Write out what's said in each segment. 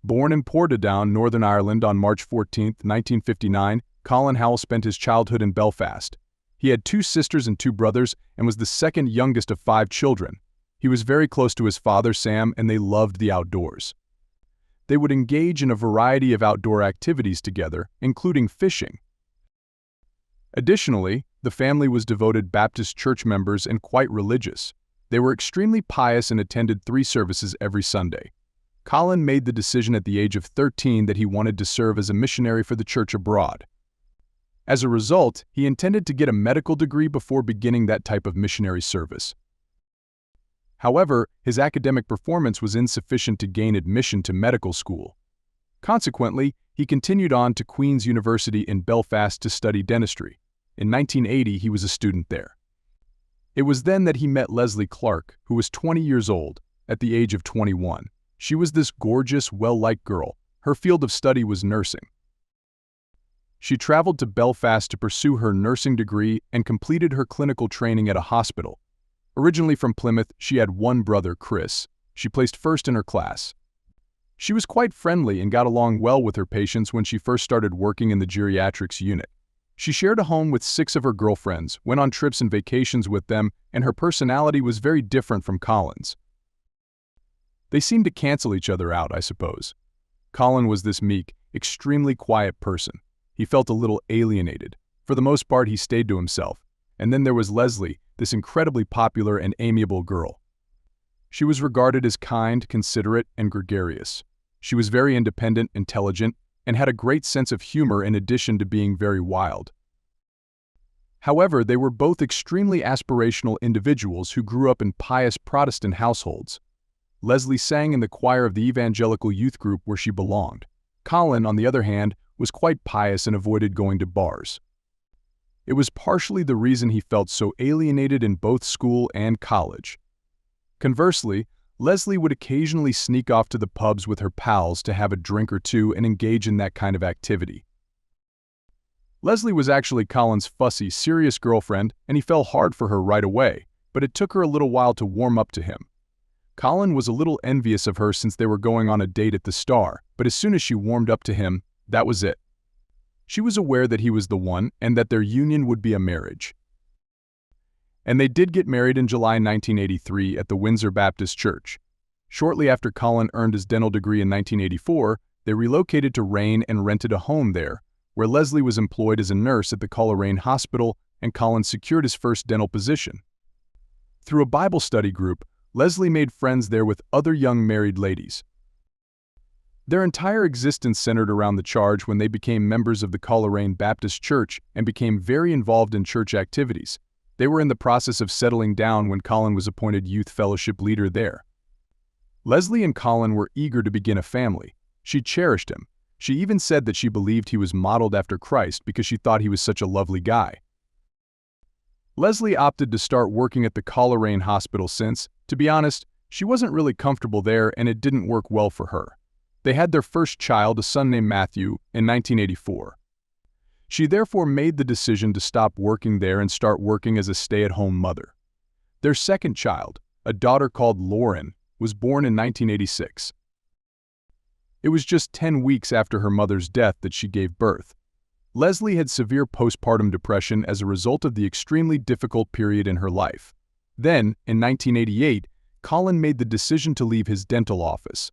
Born in Portadown, Northern Ireland on March 14, 1959, Colin Howell spent his childhood in Belfast. He had 2 sisters and 2 brothers and was the second youngest of 5 children. He was very close to his father, Sam, and they loved the outdoors. They would engage in a variety of outdoor activities together, including fishing. Additionally, the family was devoted Baptist church members and quite religious. They were extremely pious and attended 3 services every Sunday. Colin made the decision at the age of 13 that he wanted to serve as a missionary for the church abroad. As a result, he intended to get a medical degree before beginning that type of missionary service. However, his academic performance was insufficient to gain admission to medical school. Consequently, he continued on to Queen's University in Belfast to study dentistry. In 1980, he was a student there. It was then that he met Lesley Clark, who was 20 years old, at the age of 21. She was this gorgeous, well-liked girl. Her field of study was nursing. She traveled to Belfast to pursue her nursing degree and completed her clinical training at a hospital. Originally from Plymouth, she had one brother, Chris. She placed first in her class. She was quite friendly and got along well with her patients when she first started working in the geriatrics unit. She shared a home with 6 of her girlfriends, went on trips and vacations with them, and her personality was very different from Colin's. They seemed to cancel each other out, I suppose. Colin was this meek, extremely quiet person. He felt a little alienated. For the most part, he stayed to himself. And then there was Lesley, this incredibly popular and amiable girl. She was regarded as kind, considerate, and gregarious. She was very independent, intelligent, and had a great sense of humor in addition to being very wild. However, they were both extremely aspirational individuals who grew up in pious Protestant households. Lesley sang in the choir of the evangelical youth group where she belonged. Colin, on the other hand, was quite pious and avoided going to bars. It was partially the reason he felt so alienated in both school and college. Conversely, Lesley would occasionally sneak off to the pubs with her pals to have a drink or two and engage in that kind of activity. Lesley was actually Colin's fussy, serious girlfriend, and he fell hard for her right away, but it took her a little while to warm up to him. Colin was a little envious of her since they were going on a date at the Star, but as soon as she warmed up to him, that was it. She was aware that he was the one and that their union would be a marriage. And they did get married in July 1983 at the Windsor Baptist Church. Shortly after Colin earned his dental degree in 1984, they relocated to Rain and rented a home there, where Lesley was employed as a nurse at the Coleraine Hospital and Colin secured his first dental position. Through a Bible study group, Lesley made friends there with other young married ladies. Their entire existence centered around the charge when they became members of the Coleraine Baptist Church and became very involved in church activities. They were in the process of settling down when Colin was appointed youth fellowship leader there. Lesley and Colin were eager to begin a family. She cherished him. She even said that she believed he was modeled after Christ because she thought he was such a lovely guy. Lesley opted to start working at the Coleraine Hospital since, to be honest, she wasn't really comfortable there and it didn't work well for her. They had their first child, a son named Matthew, in 1984. She therefore made the decision to stop working there and start working as a stay-at-home mother. Their second child, a daughter called Lauren, was born in 1986. It was just 10 weeks after her mother's death that she gave birth. Lesley had severe postpartum depression as a result of the extremely difficult period in her life. Then, in 1988, Colin made the decision to leave his dental office.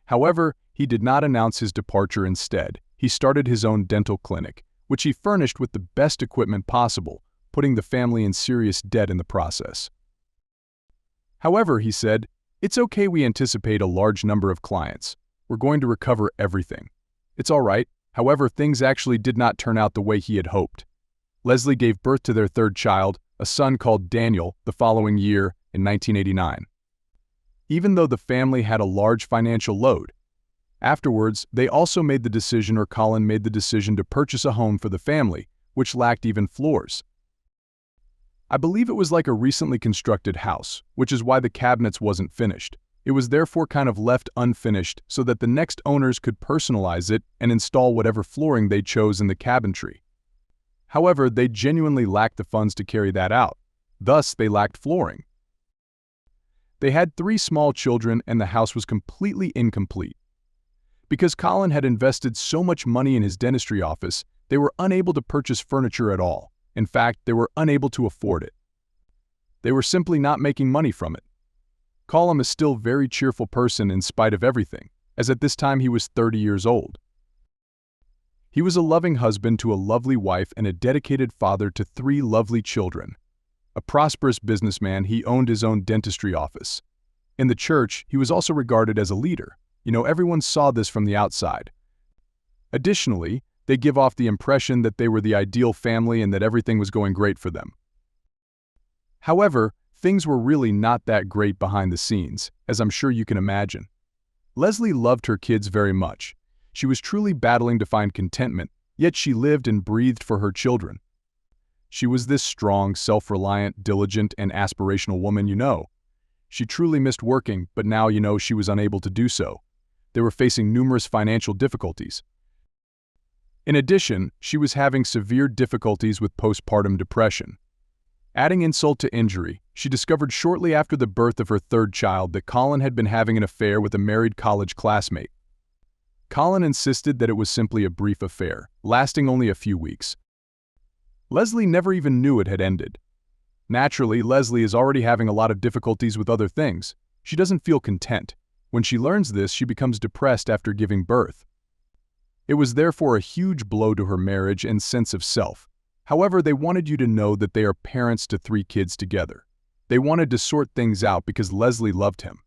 However, he did not announce his departure. Instead, he started his own dental clinic, which he furnished with the best equipment possible, putting the family in serious debt in the process. However, he said, "It's okay, we anticipate a large number of clients. We're going to recover everything. It's all right." However, things actually did not turn out the way he had hoped. Lesley gave birth to their third child, a son called Daniel, the following year in 1989. Even though the family had a large financial load. Afterwards, they also made the decision, or Colin made the decision, to purchase a home for the family, which lacked even floors. I believe it was like a recently constructed house, which is why the cabinets wasn't finished. It was therefore kind of left unfinished so that the next owners could personalize it and install whatever flooring they chose in the cabinetry. However, they genuinely lacked the funds to carry that out. Thus, they lacked flooring. They had 3 small children and the house was completely incomplete. Because Colin had invested so much money in his dentistry office, they were unable to purchase furniture at all. In fact, they were unable to afford it. They were simply not making money from it. Colin is still a very cheerful person in spite of everything, as at this time he was 30 years old. He was a loving husband to a lovely wife and a dedicated father to 3 lovely children. A prosperous businessman, he owned his own dentistry office. In the church, he was also regarded as a leader. Everyone saw this from the outside. Additionally, they give off the impression that they were the ideal family and that everything was going great for them. However, things were really not that great behind the scenes, as I'm sure you can imagine. Lesley loved her kids very much. She was truly battling to find contentment, yet she lived and breathed for her children. She was this strong, self-reliant, diligent, and aspirational woman, She truly missed working, but now, she was unable to do so. They were facing numerous financial difficulties. In addition, she was having severe difficulties with postpartum depression. Adding insult to injury, she discovered shortly after the birth of her 3rd child that Colin had been having an affair with a married college classmate. Colin insisted that it was simply a brief affair, lasting only a few weeks. Lesley never even knew it had ended. Naturally, Lesley is already having a lot of difficulties with other things. She doesn't feel content. When she learns this, she becomes depressed after giving birth. It was therefore a huge blow to her marriage and sense of self. However, they wanted you to know that they are parents to 3 kids together. They wanted to sort things out because Lesley loved him.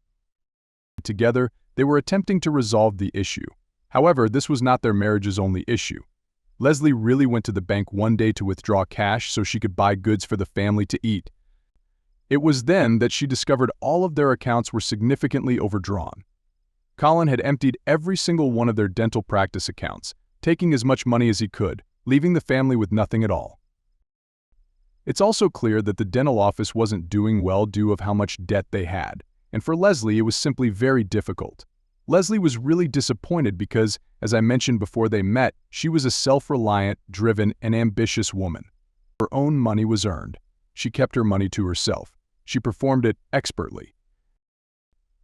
Together, they were attempting to resolve the issue. However, this was not their marriage's only issue. Lesley really went to the bank one day to withdraw cash so she could buy goods for the family to eat. It was then that she discovered all of their accounts were significantly overdrawn. Colin had emptied every single one of their dental practice accounts, taking as much money as he could, leaving the family with nothing at all. It's also clear that the dental office wasn't doing well due to how much debt they had, and for Lesley it was simply very difficult. Lesley was really disappointed because, as I mentioned before they met, she was a self-reliant, driven, and ambitious woman. Her own money was earned. She kept her money to herself. She performed it expertly.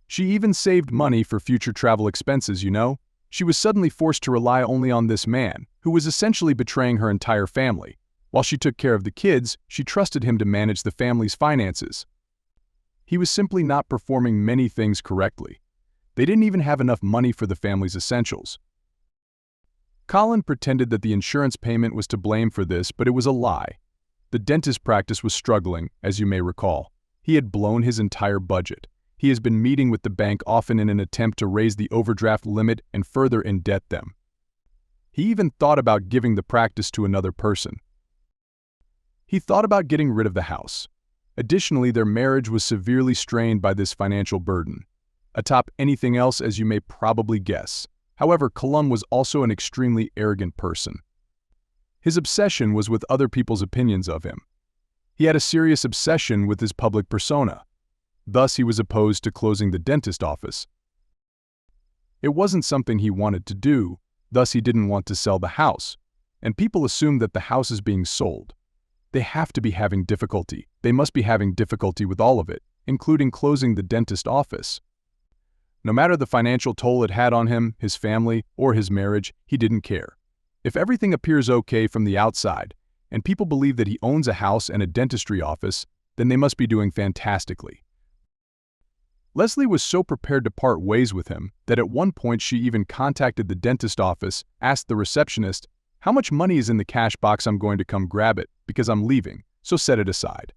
She even saved money for future travel expenses, She was suddenly forced to rely only on this man, who was essentially betraying her entire family. While she took care of the kids, she trusted him to manage the family's finances. He was simply not performing many things correctly. They didn't even have enough money for the family's essentials. Colin pretended that the insurance payment was to blame for this, but it was a lie. The dentist practice was struggling, as you may recall. He had blown his entire budget. He has been meeting with the bank often in an attempt to raise the overdraft limit and further indebt them. He even thought about giving the practice to another person. He thought about getting rid of the house. Additionally, their marriage was severely strained by this financial burden. Atop anything else, as you may probably guess. However, Colin was also an extremely arrogant person. His obsession was with other people's opinions of him. He had a serious obsession with his public persona. Thus, he was opposed to closing the dentist office. It wasn't something he wanted to do, thus he didn't want to sell the house. And people assumed that the house is being sold. They have to be having difficulty. They must be having difficulty with all of it, including closing the dentist office. No matter the financial toll it had on him, his family, or his marriage, he didn't care. If everything appears okay from the outside, and people believe that he owns a house and a dentistry office, then they must be doing fantastically. Lesley was so prepared to part ways with him that at one point she even contacted the dentist office, asked the receptionist, "How much money is in the cash box? I'm going to come grab it, because I'm leaving, so set it aside."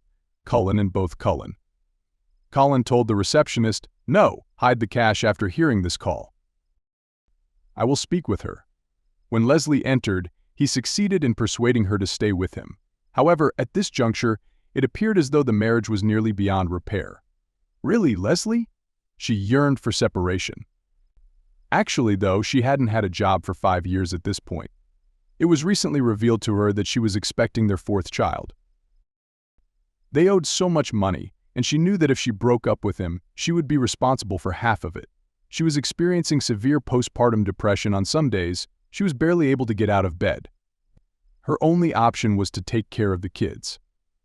Colin and both Colin. Colin told the receptionist, "No, hide the cash," after hearing this call. "I will speak with her." When Lesley entered, he succeeded in persuading her to stay with him. However, at this juncture, it appeared as though the marriage was nearly beyond repair. Really, Lesley? She yearned for separation. Actually, though, she hadn't had a job for 5 years at this point. It was recently revealed to her that she was expecting their 4th child. They owed so much money, and she knew that if she broke up with him, she would be responsible for half of it. She was experiencing severe postpartum depression. On some days, she was barely able to get out of bed. Her only option was to take care of the kids.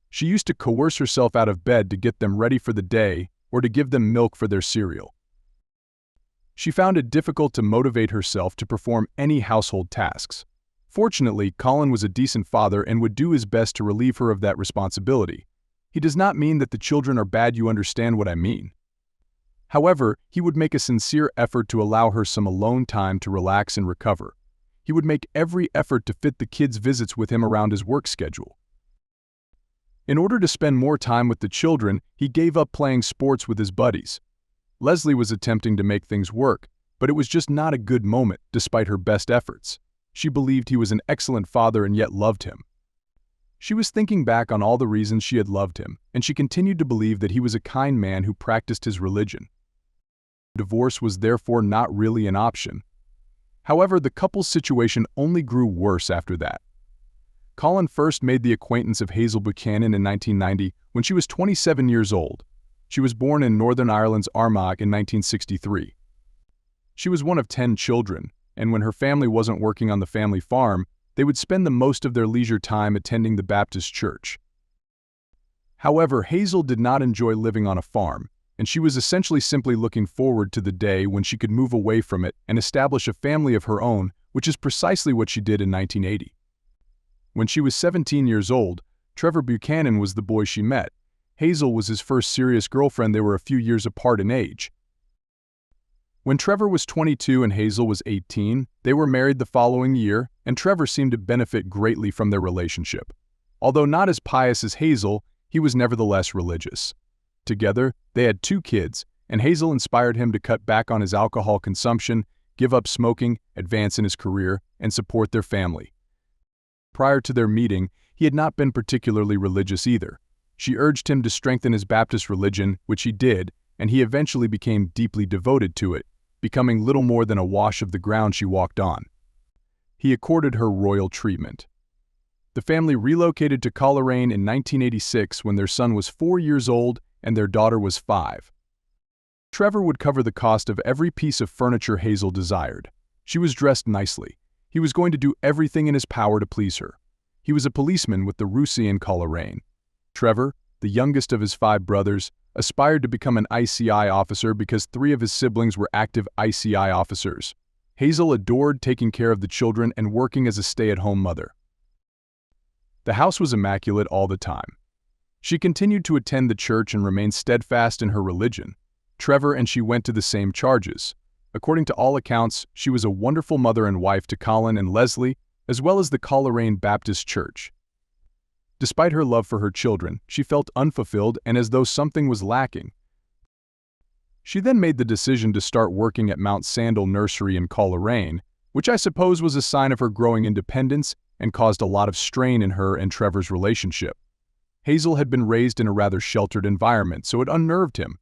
She used to coerce herself out of bed to get them ready for the day or to give them milk for their cereal. She found it difficult to motivate herself to perform any household tasks. Fortunately, Colin was a decent father and would do his best to relieve her of that responsibility. He does not mean that the children are bad, you understand what I mean. However, he would make a sincere effort to allow her some alone time to relax and recover. He would make every effort to fit the kids' visits with him around his work schedule. In order to spend more time with the children, he gave up playing sports with his buddies. Lesley was attempting to make things work, but it was just not a good moment despite her best efforts. She believed he was an excellent father and yet loved him. She was thinking back on all the reasons she had loved him, and she continued to believe that he was a kind man who practiced his religion. Divorce was therefore not really an option. However, the couple's situation only grew worse after that. Colin first made the acquaintance of Hazel Buchanan in 1990 when she was 27 years old. She was born in Northern Ireland's Armagh in 1963. She was one of 10 children, and when her family wasn't working on the family farm, they would spend the most of their leisure time attending the Baptist church. However, Hazel did not enjoy living on a farm, and she was essentially simply looking forward to the day when she could move away from it and establish a family of her own, which is precisely what she did in 1980. When she was 17 years old, Trevor Buchanan was the boy she met. Hazel was his first serious girlfriend. They were a few years apart in age. When Trevor was 22 and Hazel was 18, they were married the following year, and Trevor seemed to benefit greatly from their relationship. Although not as pious as Hazel, he was nevertheless religious. Together, they had 2 kids, and Hazel inspired him to cut back on his alcohol consumption, give up smoking, advance in his career, and support their family. Prior to their meeting, he had not been particularly religious either. She urged him to strengthen his Baptist religion, which he did, and he eventually became deeply devoted to it, becoming little more than a wash of the ground she walked on. He accorded her royal treatment. The family relocated to Coleraine in 1986 when their son was 4 years old and their daughter was 5. Trevor would cover the cost of every piece of furniture Hazel desired. She was dressed nicely. He was going to do everything in his power to please her. He was a policeman with the Russie in Coleraine. Trevor, the youngest of his 5 brothers, aspired to become an ICI officer because 3 of his siblings were active ICI officers. Hazel adored taking care of the children and working as a stay-at-home mother. The house was immaculate all the time. She continued to attend the church and remained steadfast in her religion. Trevor and she went to the same charges. According to all accounts, she was a wonderful mother and wife to Colin and Lesley, as well as the Coleraine Baptist Church. Despite her love for her children, she felt unfulfilled and as though something was lacking. She then made the decision to start working at Mount Sandal Nursery in Coleraine, which I suppose was a sign of her growing independence and caused a lot of strain in her and Trevor's relationship. Hazel had been raised in a rather sheltered environment, so it unnerved him.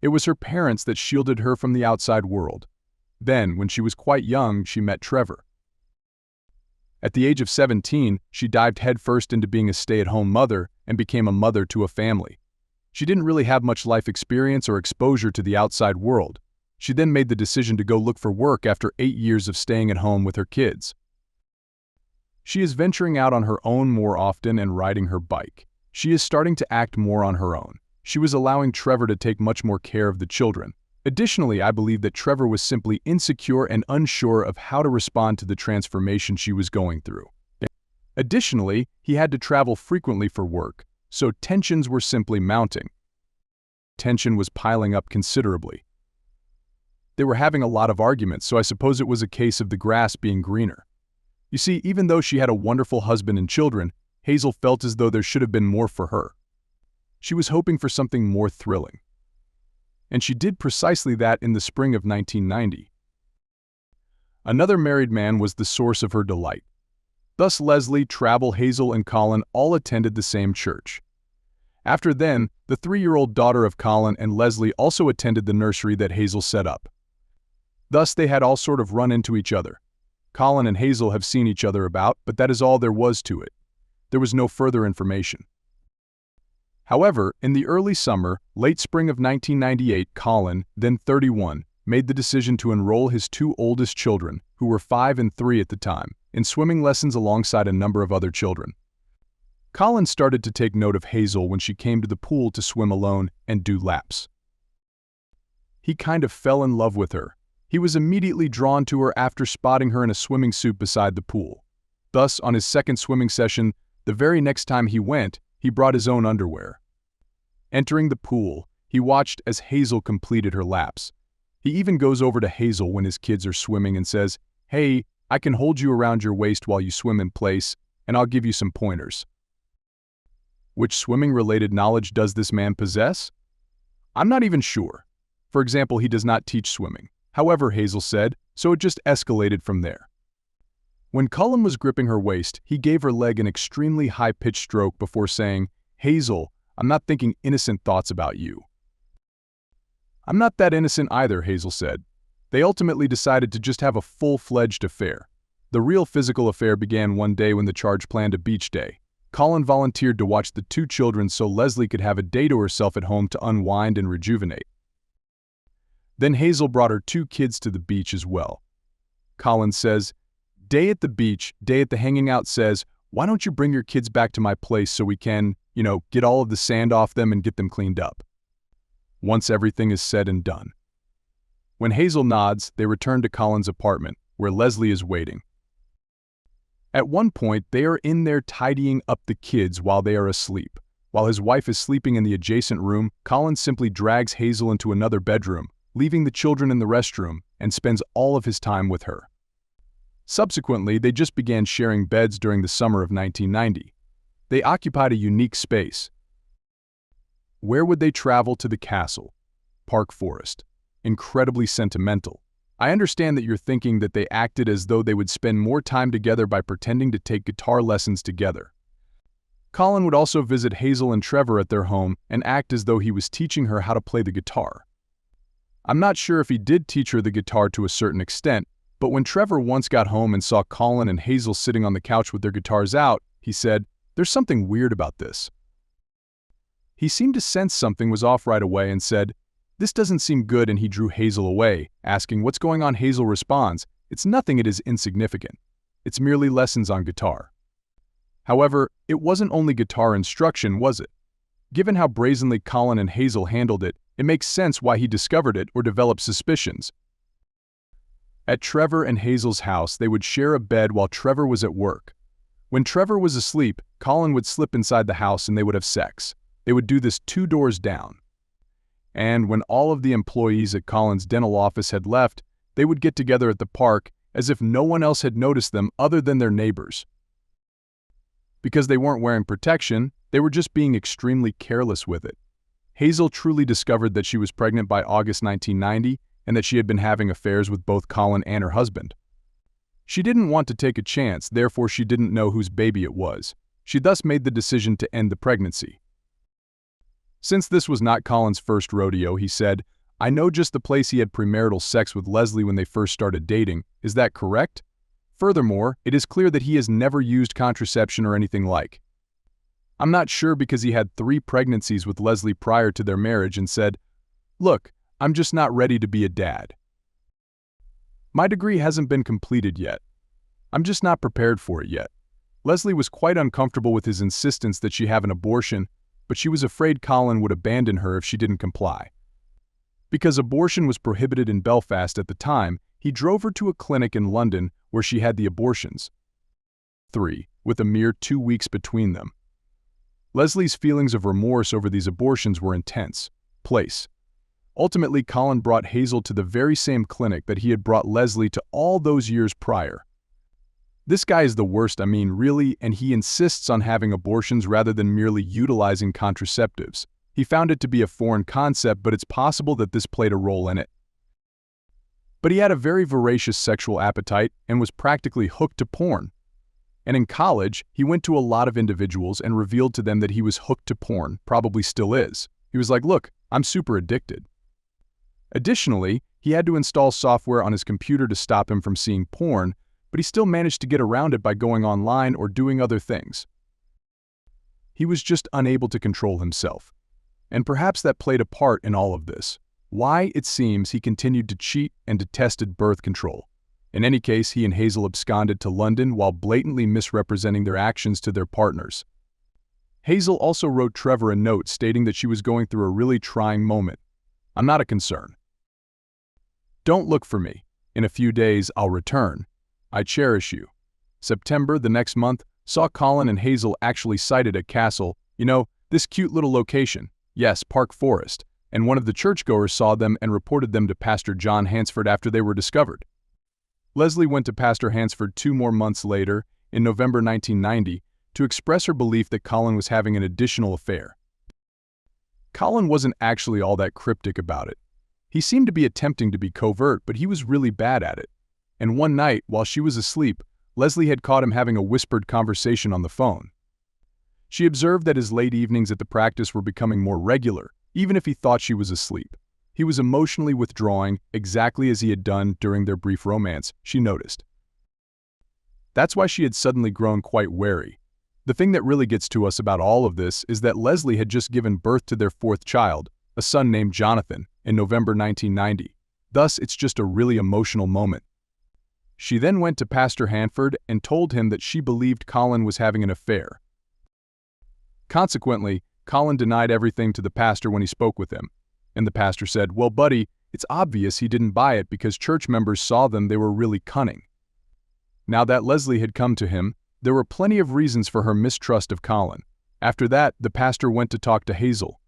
It was her parents that shielded her from the outside world. Then, when she was quite young, she met Trevor. At the age of 17, she dived headfirst into being a stay-at-home mother and became a mother to a family. She didn't really have much life experience or exposure to the outside world. She then made the decision to go look for work after 8 years of staying at home with her kids. She is venturing out on her own more often and riding her bike. She is starting to act more on her own. She was allowing Trevor to take much more care of the children. Additionally, I believe that Trevor was simply insecure and unsure of how to respond to the transformation she was going through. Additionally, he had to travel frequently for work, so tensions were simply mounting. Tension was piling up considerably. They were having a lot of arguments, so I suppose it was a case of the grass being greener. You see, even though she had a wonderful husband and children, Hazel felt as though there should have been more for her. She was hoping for something more thrilling. And she did precisely that in the spring of 1990. Another married man was the source of her delight. Thus Lesley, Trevor, Hazel, and Colin all attended the same church. After then, the 3-year-old daughter of Colin and Lesley also attended the nursery that Hazel set up. Thus they had all sort of run into each other. Colin and Hazel have seen each other about, but that is all there was to it. There was no further information. However, in the early summer, late spring of 1998, Colin, then 31, made the decision to enroll his 2 oldest children, who were 5 and 3 at the time, in swimming lessons alongside a number of other children. Colin started to take note of Hazel when she came to the pool to swim alone and do laps. he kind of fell in love with her. He was immediately drawn to her after spotting her in a swimming suit beside the pool. Thus, on his second swimming session, the very next time he went, he brought his own underwear. Entering the pool, he watched as Hazel completed her laps. He even goes over to Hazel when his kids are swimming and says, "Hey, I can hold you around your waist while you swim in place, and I'll give you some pointers." Which swimming-related knowledge does this man possess? I'm not even sure. For example, he does not teach swimming. However, Hazel said, so it just escalated from there. When Cullen was gripping her waist, he gave her leg an extremely high-pitched stroke before saying, "Hazel, I'm not thinking innocent thoughts about you." "I'm not that innocent either," Hazel said. They ultimately decided to just have a full-fledged affair. The real physical affair began one day when the charge planned a beach day. Cullen volunteered to watch the two children so Lesley could have a day to herself at home to unwind and rejuvenate. Then Hazel brought her two kids to the beach as well. Cullen says, "Day at the beach, day at the hanging out says, why don't you bring your kids back to my place so we can, get all of the sand off them and get them cleaned up." Once everything is said and done. When Hazel nods, they return to Cullen's apartment, where Lesley is waiting. At one point, they are in there tidying up the kids while they are asleep. While his wife is sleeping in the adjacent room, Cullen simply drags Hazel into another bedroom, leaving the children in the restroom, and spends all of his time with her. Subsequently, they just began sharing beds during the summer of 1990. They occupied a unique space. Where would they travel? To the castle? Park Forest. Incredibly sentimental. I understand that you're thinking that they acted as though they would spend more time together by pretending to take guitar lessons together. Cullen would also visit Hazel and Trevor at their home and act as though he was teaching her how to play the guitar. I'm not sure if he did teach her the guitar to a certain extent, but when Trevor once got home and saw Cullen and Hazel sitting on the couch with their guitars out, he said, "There's something weird about this." He seemed to sense something was off right away and said, "This doesn't seem good," and he drew Hazel away, asking, "What's going on?" Hazel responds, "It's nothing, it is insignificant. It's merely lessons on guitar." However, it wasn't only guitar instruction, was it? Given how brazenly Cullen and Hazel handled it, it makes sense why he discovered it or developed suspicions. At Trevor and Hazel's house, they would share a bed while Trevor was at work. When Trevor was asleep, Cullen would slip inside the house and they would have sex. They would do this 2 doors down. And when all of the employees at Cullen's dental office had left, they would get together at the park as if no one else had noticed them other than their neighbors. Because they weren't wearing protection, they were just being extremely careless with it. Hazel truly discovered that she was pregnant by August 1990 and that she had been having affairs with both Cullen and her husband. She didn't want to take a chance, therefore she didn't know whose baby it was. She thus made the decision to end the pregnancy. Since this was not Cullen's first rodeo, he said, "I know just the place he had premarital sex with Lesley when they first started dating. Is that correct? Furthermore, it is clear that he has never used contraception or anything like." I'm not sure because he had 3 pregnancies with Lesley prior to their marriage and said, "Look, I'm just not ready to be a dad. My degree hasn't been completed yet. I'm just not prepared for it yet." Lesley was quite uncomfortable with his insistence that she have an abortion, but she was afraid Cullen would abandon her if she didn't comply. Because abortion was prohibited in Belfast at the time, he drove her to a clinic in London where she had the abortions. 3, with a mere 2 weeks between them. Lesley's feelings of remorse over these abortions were intense. Ultimately, Cullen brought Hazel to the very same clinic that he had brought Lesley to all those years prior. This guy is the worst, really, and he insists on having abortions rather than merely utilizing contraceptives. He found it to be a foreign concept, but it's possible that this played a role in it. But he had a very voracious sexual appetite and was practically hooked to porn. And in college, he went to a lot of individuals and revealed to them that he was hooked to porn, probably still is. He was like, "Look, I'm super addicted." Additionally, he had to install software on his computer to stop him from seeing porn, but he still managed to get around it by going online or doing other things. He was just unable to control himself. And perhaps that played a part in all of this. Why, it seems, he continued to cheat and detested birth control. In any case, he and Hazel absconded to London while blatantly misrepresenting their actions to their partners. Hazel also wrote Trevor a note stating that she was going through a really trying moment. "I'm not a concern. Don't look for me. In a few days, I'll return. I cherish you. September, the next month, saw Colin and Hazel actually sighted at Castle, this cute little location. Yes, Park Forest. And one of the churchgoers saw them and reported them to Pastor John Hansford after they were discovered. Lesley went to Pastor Hansford 2 more months later, in November 1990, to express her belief that Colin was having an additional affair. Colin wasn't actually all that cryptic about it. He seemed to be attempting to be covert, but he was really bad at it. And one night, while she was asleep, Lesley had caught him having a whispered conversation on the phone. She observed that his late evenings at the practice were becoming more regular, even if he thought she was asleep. He was emotionally withdrawing, exactly as he had done during their brief romance, she noticed. That's why she had suddenly grown quite wary. The thing that really gets to us about all of this is that Lesley had just given birth to their 4th child, a son named Jonathan, in November 1990. Thus, it's just a really emotional moment. She then went to Pastor Hansford and told him that she believed Colin was having an affair. Consequently, Colin denied everything to the pastor when he spoke with him. And the pastor said, "Well, buddy, it's obvious he didn't buy it because church members saw them. They were really cunning." Now that Lesley had come to him, there were plenty of reasons for her mistrust of Colin. After that, the pastor went to talk to Hazel.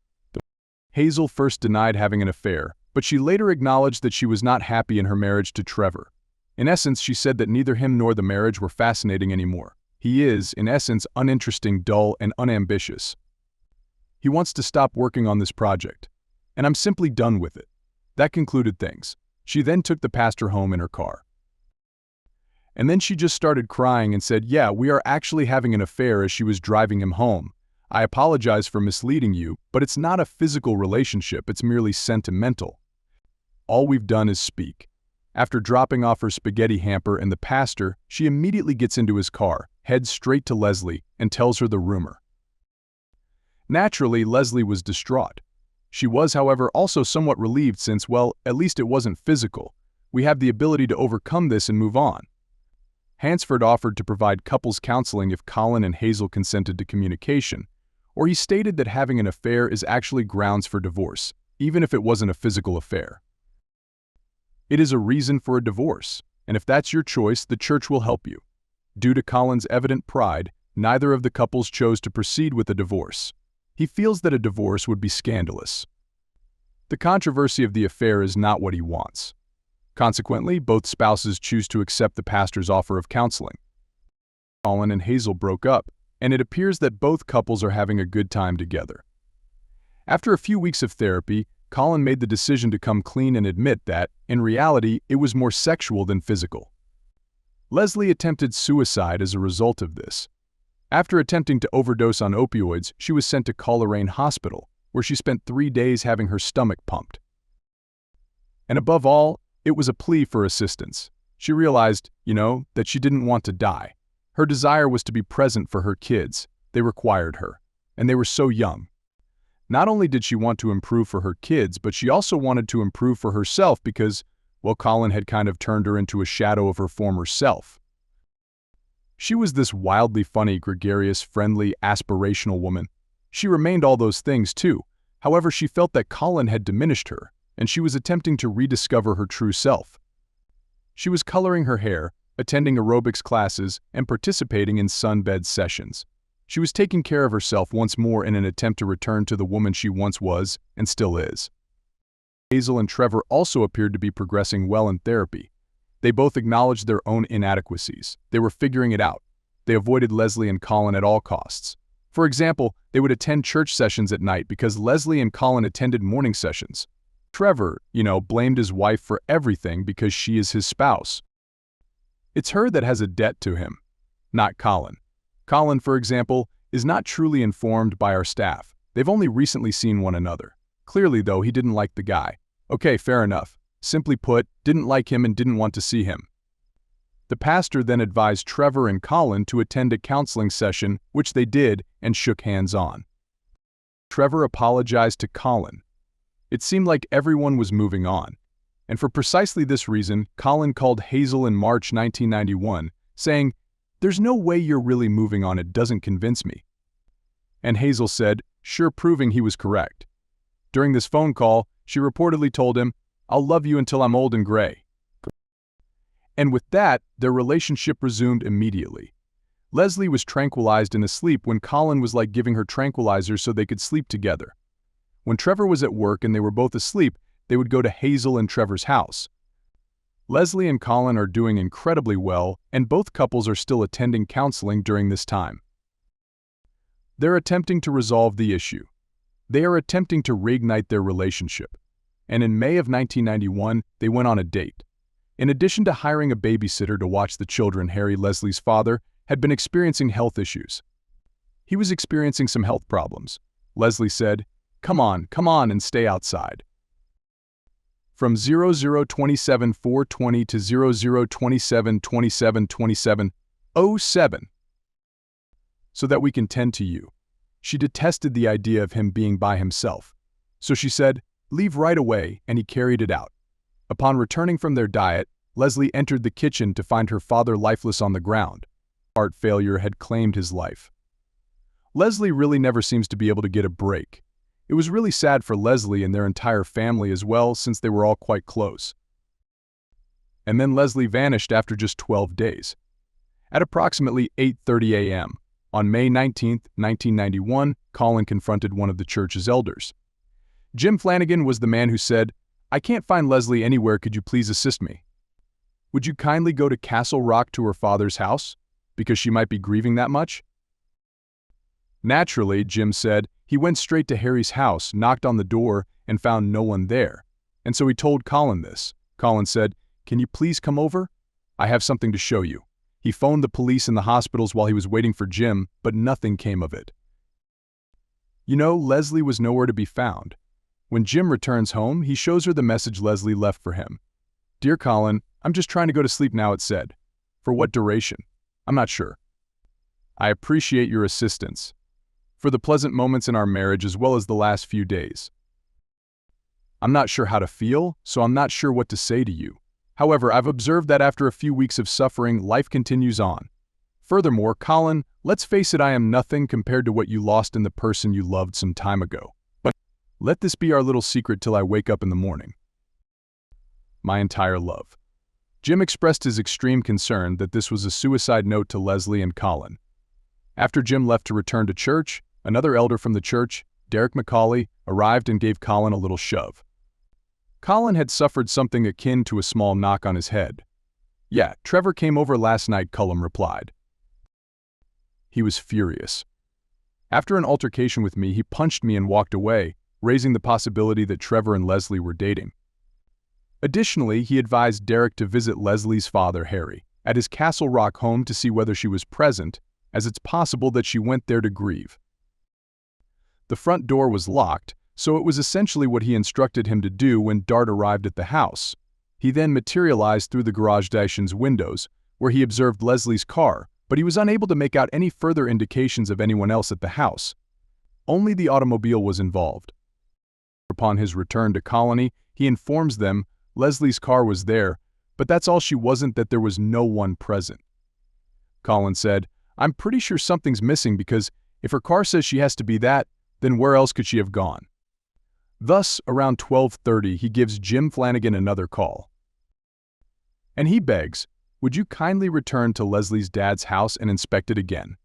Hazel first denied having an affair, but she later acknowledged that she was not happy in her marriage to Trevor. In essence, she said that neither him nor the marriage were fascinating anymore. He is, in essence, uninteresting, dull, and unambitious. He wants to stop working on this project. And I'm simply done with it. That concluded things. She then took the pastor home in her car. And then she just started crying and said, "Yeah, we are actually having an affair," as she was driving him home. "I apologize for misleading you, but it's not a physical relationship, it's merely sentimental. All we've done is speak." After dropping off her spaghetti hamper and the pastor, she immediately gets into his car, heads straight to Lesley, and tells her the rumor. Naturally, Lesley was distraught. She was, however, also somewhat relieved since, well, at least it wasn't physical. We have the ability to overcome this and move on. Hansford offered to provide couples counseling if Colin and Hazel consented to communication, or he stated that having an affair is actually grounds for divorce, even if it wasn't a physical affair. It is a reason for a divorce, and if that's your choice, the church will help you. Due to Colin's evident pride, neither of the couples chose to proceed with a divorce. He feels that a divorce would be scandalous. The controversy of the affair is not what he wants. Consequently, both spouses choose to accept the pastor's offer of counseling. Colin and Hazel broke up, and it appears that both couples are having a good time together. After a few weeks of therapy, Colin made the decision to come clean and admit that, in reality, it was more sexual than physical. Lesley attempted suicide as a result of this. After attempting to overdose on opioids, she was sent to Coleraine Hospital, where she spent 3 days having her stomach pumped. And above all, it was a plea for assistance. She realized, that she didn't want to die. Her desire was to be present for her kids. They required her, and they were so young. Not only did she want to improve for her kids, but she also wanted to improve for herself because, well, Colin had kind of turned her into a shadow of her former self. She was this wildly funny, gregarious, friendly, aspirational woman. She remained all those things too. However, she felt that Colin had diminished her, and she was attempting to rediscover her true self. She was coloring her hair, attending aerobics classes, and participating in sunbed sessions. She was taking care of herself once more in an attempt to return to the woman she once was and still is. Hazel and Trevor also appeared to be progressing well in therapy. They both acknowledged their own inadequacies. They were figuring it out. They avoided Lesley and Colin at all costs. For example, they would attend church sessions at night because Lesley and Colin attended morning sessions. Trevor, blamed his wife for everything because she is his spouse. It's her that has a debt to him, not Colin. Colin, for example, is not truly informed by our staff. They've only recently seen one another. Clearly, though, he didn't like the guy. Okay, fair enough. Simply put, didn't like him and didn't want to see him. The pastor then advised Trevor and Colin to attend a counseling session, which they did and shook hands on. Trevor apologized to Colin. It seemed like everyone was moving on. And for precisely this reason, Colin called Hazel in March 1991, saying, "There's no way you're really moving on, it doesn't convince me." And Hazel said, sure, proving he was correct. During this phone call, she reportedly told him, I'll love you until I'm old and gray." And with that, their relationship resumed immediately. Lesley was tranquilized and asleep when Colin was like giving her tranquilizers so they could sleep together. When Trevor was at work and they were both asleep, they would go to Hazel and Trevor's house. Lesley and Colin are doing incredibly well, and both couples are still attending counseling during this time. They're attempting to resolve the issue. They are attempting to reignite their relationship. And in May of 1991, they went on a date. In addition to hiring a babysitter to watch the children, Harry, Lesley's father, had been experiencing health issues. He was experiencing some health problems. Lesley said, come on, and stay outside." From 0027-420 to 0027-27-27-07, "So that we can tend to you." She detested the idea of him being by himself. So she said, "Leave right away," and he carried it out. Upon returning from their diet, Lesley entered the kitchen to find her father lifeless on the ground. Heart failure had claimed his life. Lesley really never seems to be able to get a break. It was really sad for Lesley and their entire family as well, since they were all quite close. And then Lesley vanished after just 12 days. At approximately 8:30 a.m., on May 19, 1991, Colin confronted one of the church's elders. Jim Flanagan was the man who said, "I can't find Lesley anywhere, could you please assist me? Would you kindly go to Castle Rock to her father's house, because she might be grieving that much?" Naturally, Jim said, he went straight to Harry's house, knocked on the door, and found no one there. And so he told Colin this. Colin said, "Can you please come over? I have something to show you." He phoned the police and the hospitals while he was waiting for Jim, but nothing came of it. Lesley was nowhere to be found. When Jim returns home, he shows her the message Lesley left for him. "Dear Colin, I'm just trying to go to sleep now," it said. "For what duration? I'm not sure. I appreciate your assistance. For the pleasant moments in our marriage as well as the last few days. I'm not sure how to feel, so I'm not sure what to say to you. However, I've observed that after a few weeks of suffering, life continues on. Furthermore, Colin, let's face it, I am nothing compared to what you lost in the person you loved some time ago. But let this be our little secret till I wake up in the morning. My entire love." Jim expressed his extreme concern that this was a suicide note to Lesley and Colin. After Jim left to return to church, another elder from the church, Derek McCauley, arrived and gave Colin a little shove. Colin had suffered something akin to a small knock on his head. "Yeah, Trevor came over last night," Colin replied. He was furious. "After an altercation with me, he punched me and walked away, raising the possibility that Trevor and Lesley were dating." Additionally, he advised Derek to visit Lesley's father, Harry, at his Castle Rock home to see whether she was present, as it's possible that she went there to grieve. The front door was locked, so it was essentially what he instructed him to do when Dart arrived at the house. He then materialized through the garage station's windows, where he observed Lesley's car, but he was unable to make out any further indications of anyone else at the house. Only the automobile was involved. Upon his return to Colony, he informs them Lesley's car was there, but that's all she wasn't, that there was no one present. Colin said, "I'm pretty sure something's missing because if her car says she has to be that, then where else could she have gone?" Thus, around 12:30, he gives Jim Flanagan another call. And he begs, "Would you kindly return to Lesley's dad's house and inspect it again?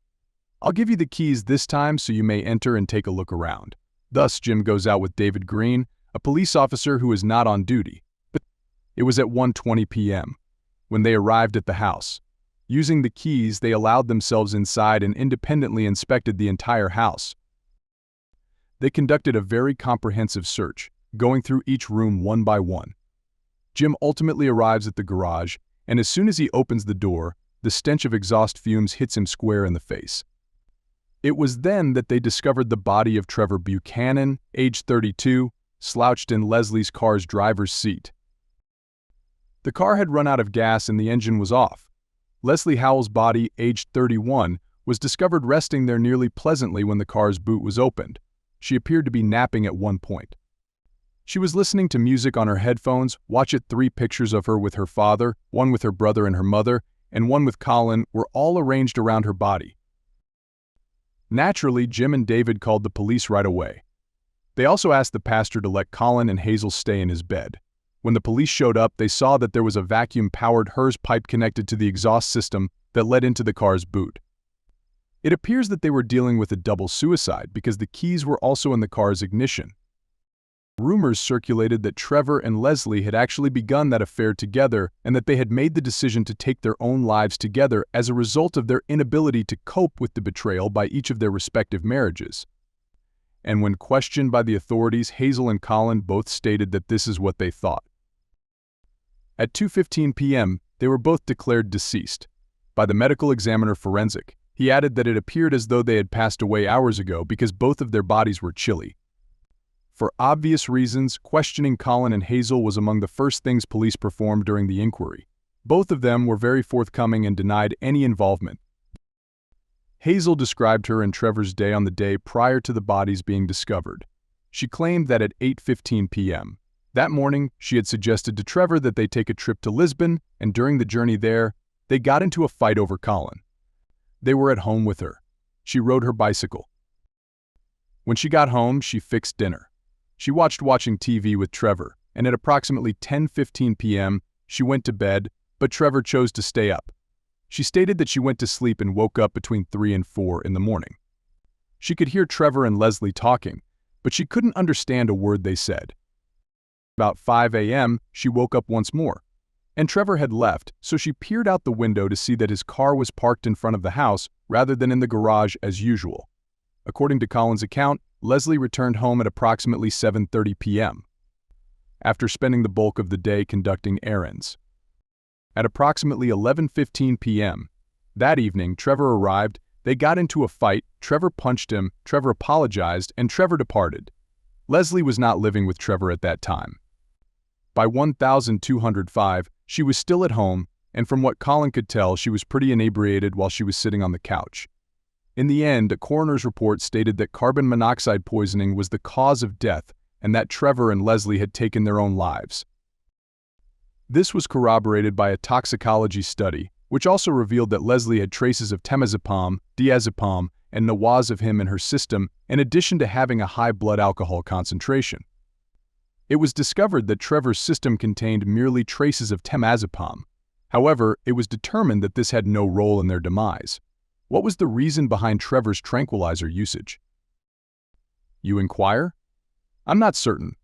I'll give you the keys this time so you may enter and take a look around." Thus, Jim goes out with David Green, a police officer who is not on duty. But it was at 1:20 p.m. when they arrived at the house. Using the keys, they allowed themselves inside and independently inspected the entire house. They conducted a very comprehensive search, going through each room one by one. Jim ultimately arrives at the garage, and as soon as he opens the door, the stench of exhaust fumes hits him square in the face. It was then that they discovered the body of Trevor Buchanan, age 32, slouched in Lesley's car's driver's seat. The car had run out of gas and the engine was off. Lesley Howell's body, aged 31, was discovered resting there nearly pleasantly when the car's boot was opened. She appeared to be napping at one point. She was listening to music on her headphones. Watch it. 3 pictures of her with her father, one with her brother and her mother, and one with Colin, were all arranged around her body. Naturally, Jim and David called the police right away. They also asked the pastor to let Colin and Hazel stay in his bed. When the police showed up, they saw that there was a vacuum-powered hose pipe connected to the exhaust system that led into the car's boot. It appears that they were dealing with a double suicide because the keys were also in the car's ignition. Rumors circulated that Trevor and Lesley had actually begun that affair together and that they had made the decision to take their own lives together as a result of their inability to cope with the betrayal by each of their respective marriages. And when questioned by the authorities, Hazel and Colin both stated that this is what they thought. At 2:15 p.m., they were both declared deceased by the medical examiner forensic. He added that it appeared as though they had passed away hours ago because both of their bodies were chilly. For obvious reasons, questioning Colin and Hazel was among the first things police performed during the inquiry. Both of them were very forthcoming and denied any involvement. Hazel described her and Trevor's day on the day prior to the bodies being discovered. She claimed that at 8:15 p.m. that morning, she had suggested to Trevor that they take a trip to Lisbon, and during the journey there, they got into a fight over Colin. They were at home with her. She rode her bicycle. When she got home, she fixed dinner. She watching TV with Trevor, and at approximately 10:15 p.m., she went to bed, but Trevor chose to stay up. She stated that she went to sleep and woke up between 3 and 4 in the morning. She could hear Trevor and Lesley talking, but she couldn't understand a word they said. About 5 a.m., she woke up once more, and Trevor had left, so she peered out the window to see that his car was parked in front of the house rather than in the garage as usual. According to Colin's account, Lesley returned home at approximately 7:30 p.m. after spending the bulk of the day conducting errands. At approximately 11:15 p.m. that evening, Trevor arrived. They got into a fight, Trevor punched him, Trevor apologized, and Trevor departed. Lesley was not living with Trevor at that time. By 1205, she was still at home, and from what Colin could tell, she was pretty inebriated while she was sitting on the couch. In the end, a coroner's report stated that carbon monoxide poisoning was the cause of death and that Trevor and Lesley had taken their own lives. This was corroborated by a toxicology study, which also revealed that Lesley had traces of temazepam, diazepam, and nawazepam in her system, in addition to having a high blood alcohol concentration. It was discovered that Trevor's system contained merely traces of temazepam. However, it was determined that this had no role in their demise. What was the reason behind Trevor's tranquilizer usage? You inquire? I'm not certain.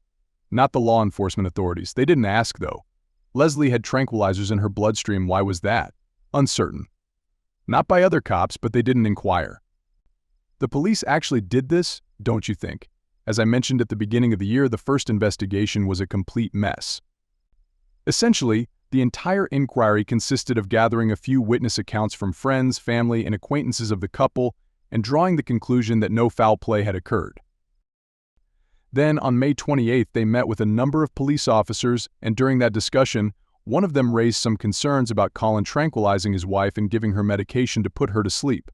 Not the law enforcement authorities. They didn't ask, though. Lesley had tranquilizers in her bloodstream. Why was that? Uncertain. Not by other cops, but they didn't inquire. The police actually did this, don't you think? As I mentioned at the beginning of the year, the first investigation was a complete mess. Essentially, the entire inquiry consisted of gathering a few witness accounts from friends, family, and acquaintances of the couple and drawing the conclusion that no foul play had occurred. Then, on May 28th, they met with a number of police officers, and during that discussion, one of them raised some concerns about Colin tranquilizing his wife and giving her medication to put her to sleep.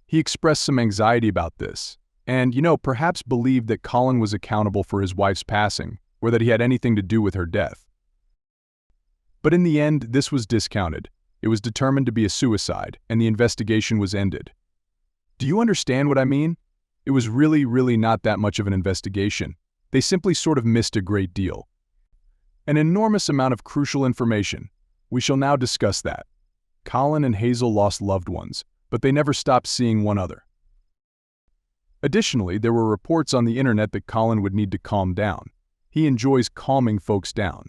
He expressed some anxiety about this, and, perhaps believed that Colin was accountable for his wife's passing, or that he had anything to do with her death. But in the end, this was discounted. It was determined to be a suicide, and the investigation was ended. Do you understand what I mean? It was really not that much of an investigation. They simply sort of missed a great deal. An enormous amount of crucial information. We shall now discuss that. Colin and Hazel lost loved ones, but they never stopped seeing one another. Additionally, there were reports on the internet that Colin would need to calm down. He enjoys calming folks down.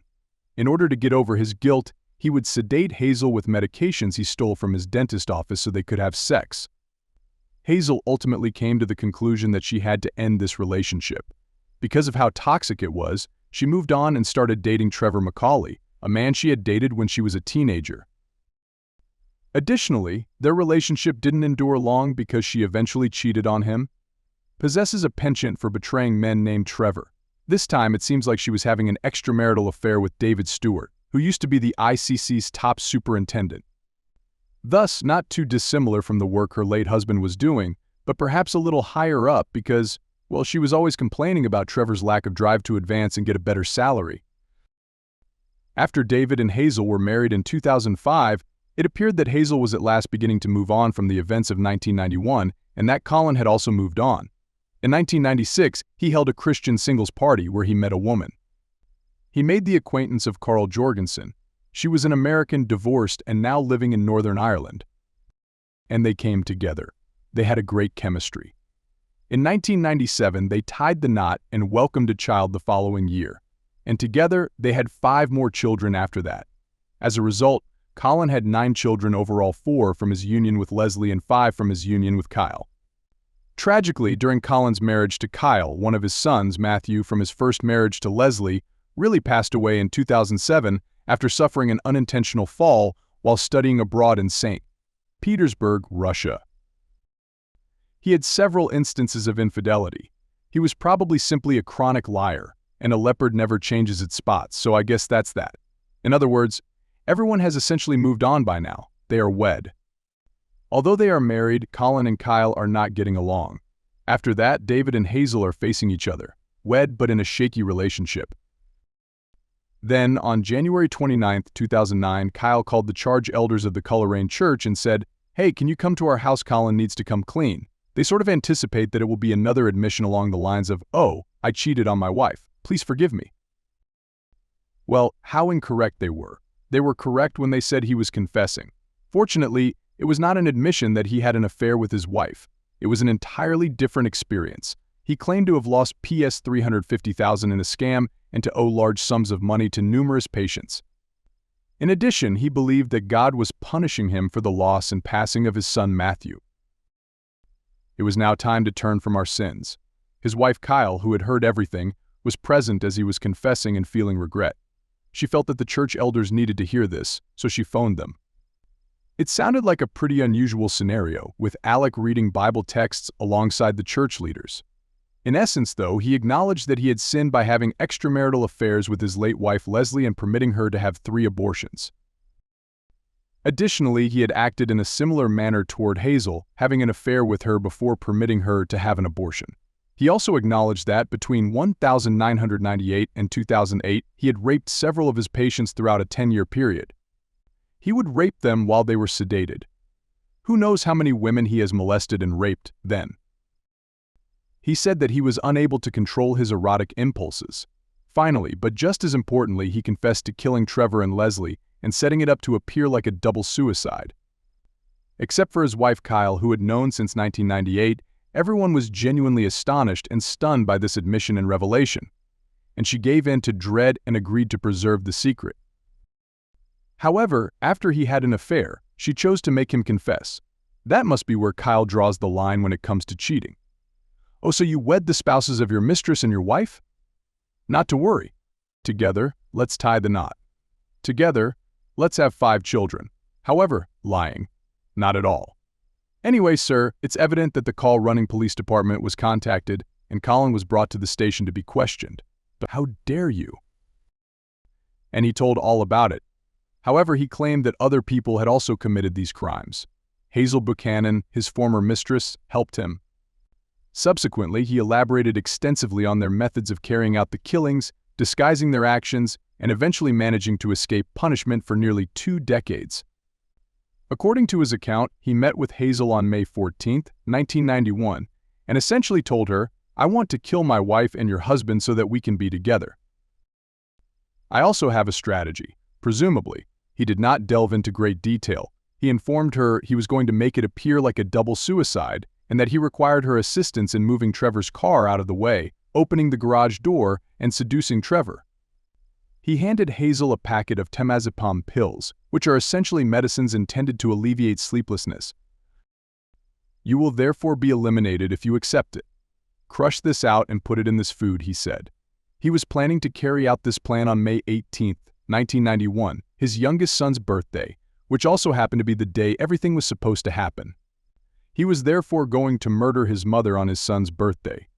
In order to get over his guilt, he would sedate Hazel with medications he stole from his dentist office so they could have sex. Hazel ultimately came to the conclusion that she had to end this relationship. Because of how toxic it was, she moved on and started dating Trevor Macaulay, a man she had dated when she was a teenager. Additionally, their relationship didn't endure long because she eventually cheated on him. Possesses a penchant for betraying men named Trevor. This time, it seems like she was having an extramarital affair with David Stewart, who used to be the ICC's top superintendent. Thus, not too dissimilar from the work her late husband was doing, but perhaps a little higher up because, well, she was always complaining about Trevor's lack of drive to advance and get a better salary. After David and Hazel were married in 2005, it appeared that Hazel was at last beginning to move on from the events of 1991, and that Colin had also moved on. In 1996, he held a Christian singles party where he met a woman. He made the acquaintance of Carl Jorgensen. She was an American, divorced, and now living in Northern Ireland. And they came together. They had a great chemistry. In 1997, they tied the knot and welcomed a child the following year. And together, they had 5 more children after that. As a result, Colin had 9 children overall, 4 from his union with Lesley and 5 from his union with Kyle. Tragically, during Colin's marriage to Kyle, one of his sons, Matthew, from his first marriage to Lesley, really passed away in 2007 after suffering an unintentional fall while studying abroad in St. Petersburg, Russia. He had several instances of infidelity. He was probably simply a chronic liar, and a leopard never changes its spots, so I guess that's that. In other words, everyone has essentially moved on by now. They are wed. Although they are married, Colin and Kyle are not getting along. After that, David and Hazel are facing each other, wed but in a shaky relationship. Then, on January 29, 2009, Kyle called the charge elders of the Coleraine Church and said, "Hey, can you come to our house? Colin needs to come clean." They sort of anticipate that it will be another admission along the lines of, "Oh, I cheated on my wife. Please forgive me." Well, how incorrect they were. They were correct when they said he was confessing. Fortunately, it was not an admission that he had an affair with his wife. It was an entirely different experience. He claimed to have lost PS $350,000 in a scam and to owe large sums of money to numerous patients. In addition, he believed that God was punishing him for the loss and passing of his son Matthew. It was now time to turn from our sins. His wife Kyle, who had heard everything, was present as he was confessing and feeling regret. She felt that the church elders needed to hear this, so she phoned them. It sounded like a pretty unusual scenario, with Alec reading Bible texts alongside the church leaders. In essence, though, he acknowledged that he had sinned by having extramarital affairs with his late wife Lesley and permitting her to have 3 abortions. Additionally, he had acted in a similar manner toward Hazel, having an affair with her before permitting her to have an abortion. He also acknowledged that between 1998 and 2008, he had raped several of his patients throughout a 10-year period. He would rape them while they were sedated. Who knows how many women he has molested and raped then? He said that he was unable to control his erotic impulses. Finally, but just as importantly, he confessed to killing Trevor and Lesley and setting it up to appear like a double suicide. Except for his wife Kyle, who had known since 1998, everyone was genuinely astonished and stunned by this admission and revelation, and she gave in to dread and agreed to preserve the secret. However, after he had an affair, she chose to make him confess. That must be where Kyle draws the line when it comes to cheating. "Oh, so you wed the spouses of your mistress and your wife?" "Not to worry. Together, let's tie the knot. Together, let's have 5 children. However, lying. Not at all. Anyway, sir, it's evident that the call running police department was contacted and Colin was brought to the station to be questioned. But how dare you?" And he told all about it. However, he claimed that other people had also committed these crimes. Hazel Buchanan, his former mistress, helped him. Subsequently, he elaborated extensively on their methods of carrying out the killings, disguising their actions, and eventually managing to escape punishment for nearly 2 decades. According to his account, he met with Hazel on May 14, 1991, and essentially told her, "I want to kill my wife and your husband so that we can be together. I also have a strategy." Presumably, he did not delve into great detail. He informed her he was going to make it appear like a double suicide and that he required her assistance in moving Trevor's car out of the way, opening the garage door, and seducing Trevor. He handed Hazel a packet of temazepam pills, which are essentially medicines intended to alleviate sleeplessness. "You will therefore be eliminated if you accept it. Crush this out and put it in this food," he said. He was planning to carry out this plan on May 18, 1991, his youngest son's birthday, which also happened to be the day everything was supposed to happen. He was therefore going to murder his mother on his son's birthday.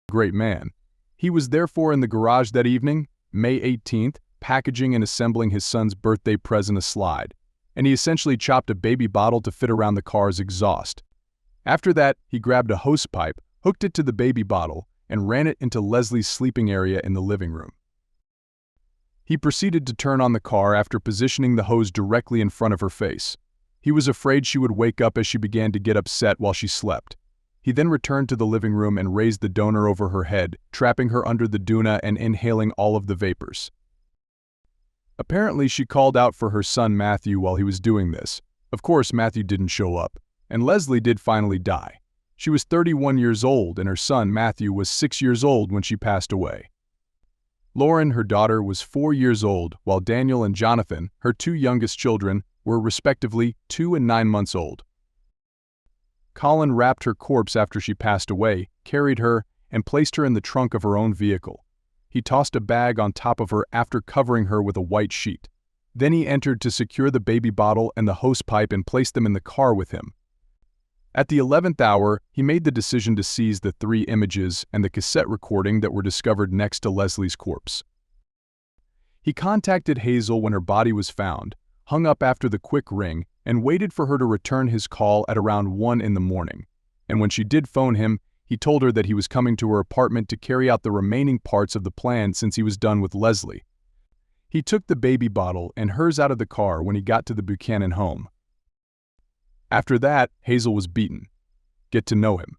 Great man. He was therefore in the garage that evening, May 18th, packaging and assembling his son's birthday present, a slide, and he essentially chopped a baby bottle to fit around the car's exhaust. After that, he grabbed a hose pipe, hooked it to the baby bottle, and ran it into Lesley's sleeping area in the living room. He proceeded to turn on the car after positioning the hose directly in front of her face. He was afraid she would wake up as she began to get upset while she slept. He then returned to the living room and raised the donor over her head, trapping her under the doona and inhaling all of the vapors. Apparently, she called out for her son Matthew while he was doing this. Of course, Matthew didn't show up, and Lesley did finally die. She was 31 years old, and her son Matthew was 6 years old when she passed away. Lauren, her daughter, was 4 years old, while Daniel and Jonathan, her two youngest children, were respectively 2 and 9 months old. Colin wrapped her corpse after she passed away, carried her, and placed her in the trunk of her own vehicle. He tossed a bag on top of her after covering her with a white sheet. Then he entered to secure the baby bottle and the hose pipe and placed them in the car with him. At the 11th hour, he made the decision to seize the 3 images and the cassette recording that were discovered next to Lesley's corpse. He contacted Hazel when her body was found, hung up after the quick ring, and waited for her to return his call at around 1 in the morning. And when she did phone him, he told her that he was coming to her apartment to carry out the remaining parts of the plan since he was done with Lesley. He took the baby bottle and hers out of the car when he got to the Buchanan home. After that, Hazel was beaten. Get to know him.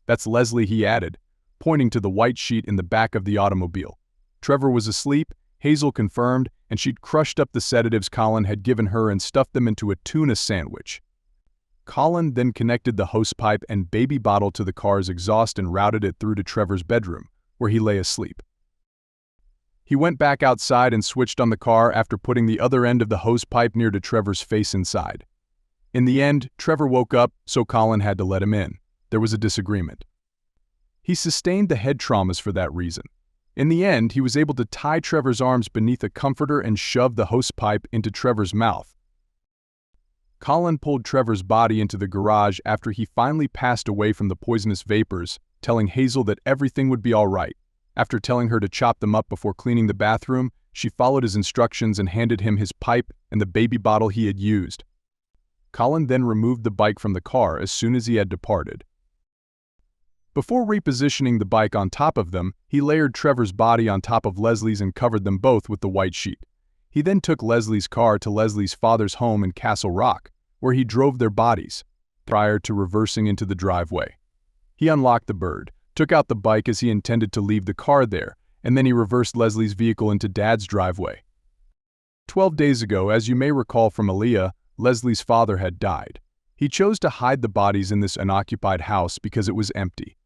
That's Lesley, he added, pointing to the white sheet in the back of the automobile. Trevor was asleep, Hazel confirmed, and she'd crushed up the sedatives Colin had given her and stuffed them into a tuna sandwich. Colin then connected the hosepipe and baby bottle to the car's exhaust and routed it through to Trevor's bedroom, where he lay asleep. He went back outside and switched on the car after putting the other end of the hosepipe near to Trevor's face inside. In the end, Trevor woke up, so Colin had to let him in. There was a disagreement. He sustained the head traumas for that reason. In the end, he was able to tie Trevor's arms beneath a comforter and shove the hosepipe into Trevor's mouth. Colin pulled Trevor's body into the garage after he finally passed away from the poisonous vapors, telling Hazel that everything would be all right. After telling her to chop them up before cleaning the bathroom, she followed his instructions and handed him his pipe and the baby bottle he had used. Colin then removed the bike from the car as soon as he had departed. Before repositioning the bike on top of them, he layered Trevor's body on top of Lesley's and covered them both with the white sheet. He then took Lesley's car to Lesley's father's home in Castle Rock, where he drove their bodies, prior to reversing into the driveway. He unlocked the bird, took out the bike as he intended to leave the car there, and then he reversed Lesley's vehicle into Dad's driveway. 12 days ago, as you may recall from Aaliyah, Lesley's father had died. He chose to hide the bodies in this unoccupied house because it was empty.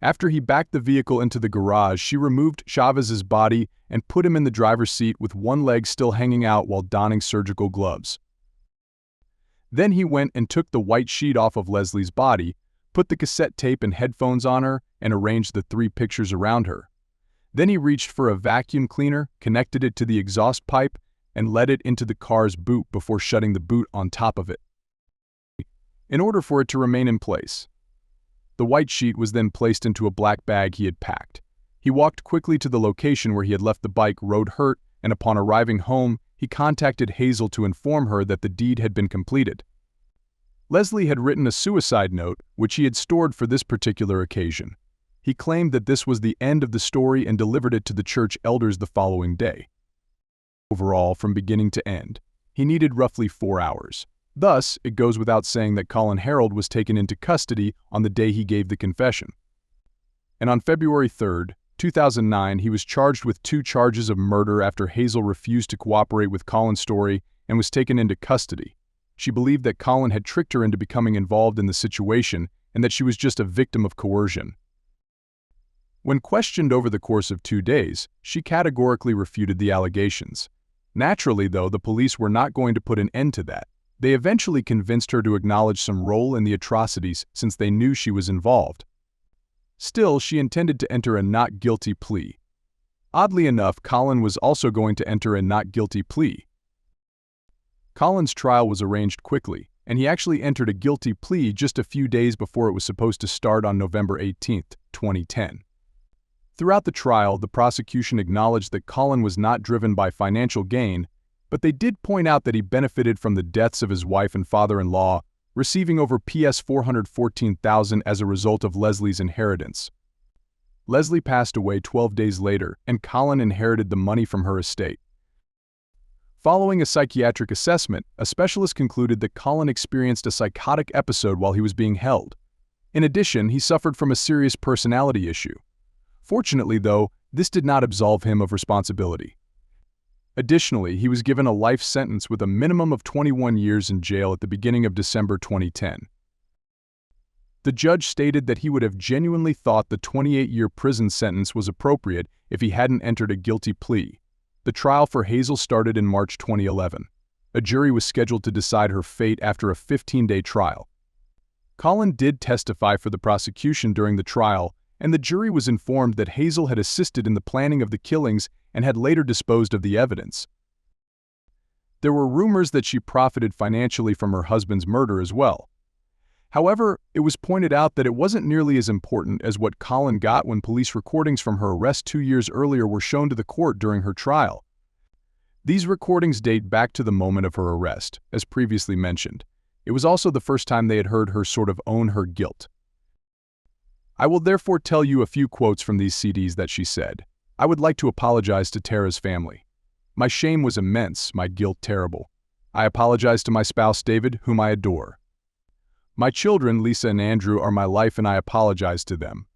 After he backed the vehicle into the garage, she removed Chavez's body and put him in the driver's seat with one leg still hanging out while donning surgical gloves. Then he went and took the white sheet off of Lesley's body, put the cassette tape and headphones on her, and arranged the 3 pictures around her. Then he reached for a vacuum cleaner, connected it to the exhaust pipe, and let it into the car's boot before shutting the boot on top of it, in order for it to remain in place. The white sheet was then placed into a black bag he had packed. He walked quickly to the location where he had left the bike road hurt, and upon arriving home, he contacted Hazel to inform her that the deed had been completed. Lesley had written a suicide note, which he had stored for this particular occasion. He claimed that this was the end of the story and delivered it to the church elders the following day. Overall, from beginning to end, he needed roughly 4 hours. Thus, it goes without saying that Colin Harold was taken into custody on the day he gave the confession. And on February 3, 2009, he was charged with 2 charges of murder after Hazel refused to cooperate with Colin's story and was taken into custody. She believed that Colin had tricked her into becoming involved in the situation and that she was just a victim of coercion. When questioned over the course of 2 days, she categorically refuted the allegations. Naturally, though, the police were not going to put an end to that. They eventually convinced her to acknowledge some role in the atrocities since they knew she was involved. Still, she intended to enter a not guilty plea. Oddly enough, Colin was also going to enter a not guilty plea. Colin's trial was arranged quickly, and he actually entered a guilty plea just a few days before it was supposed to start on November 18, 2010. Throughout the trial, the prosecution acknowledged that Colin was not driven by financial gain, but they did point out that he benefited from the deaths of his wife and father-in-law, receiving over $414,000 as a result of Lesley's inheritance. Lesley passed away 12 days later, and Colin inherited the money from her estate. Following a psychiatric assessment, a specialist concluded that Colin experienced a psychotic episode while he was being held. In addition, he suffered from a serious personality issue. Fortunately, though, this did not absolve him of responsibility. Additionally, he was given a life sentence with a minimum of 21 years in jail at the beginning of December 2010. The judge stated that he would have genuinely thought the 28-year prison sentence was appropriate if he hadn't entered a guilty plea. The trial for Hazel started in March 2011. A jury was scheduled to decide her fate after a 15-day trial. Colin did testify for the prosecution during the trial, and the jury was informed that Hazel had assisted in the planning of the killings and had later disposed of the evidence. There were rumors that she profited financially from her husband's murder as well. However, it was pointed out that it wasn't nearly as important as what Colin got when police recordings from her arrest 2 years earlier were shown to the court during her trial. These recordings date back to the moment of her arrest, as previously mentioned. It was also the first time they had heard her sort of own her guilt. I will therefore tell you a few quotes from these CDs that she said. "I would like to apologize to Tara's family. My shame was immense, my guilt terrible. I apologize to my spouse David, whom I adore. My children, Lisa and Andrew, are my life and I apologize to them.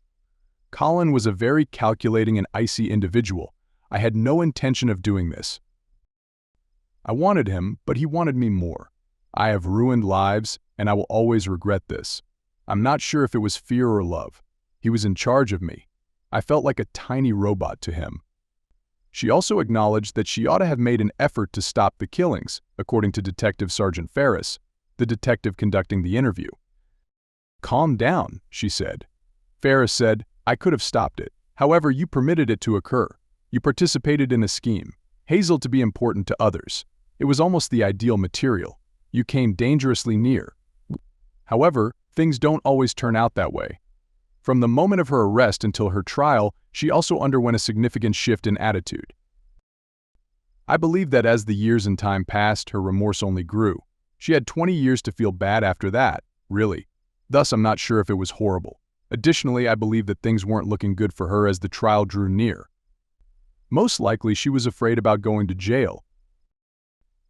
Colin was a very calculating and icy individual. I had no intention of doing this. I wanted him, but he wanted me more. I have ruined lives, and I will always regret this. I'm not sure if it was fear or love. He was in charge of me. I felt like a tiny robot to him." She also acknowledged that she ought to have made an effort to stop the killings, according to Detective Sergeant Ferris, the detective conducting the interview. "Calm down," she said. Ferris said, "I could have stopped it. However, you permitted it to occur. You participated in a scheme. Hazel to be important to others. It was almost the ideal material. You came dangerously near. However, things don't always turn out that way. From the moment of her arrest until her trial, she also underwent a significant shift in attitude. I believe that as the years and time passed, her remorse only grew. She had 20 years to feel bad after that, really. Thus, I'm not sure if it was horrible. Additionally, I believe that things weren't looking good for her as the trial drew near. Most likely, she was afraid about going to jail.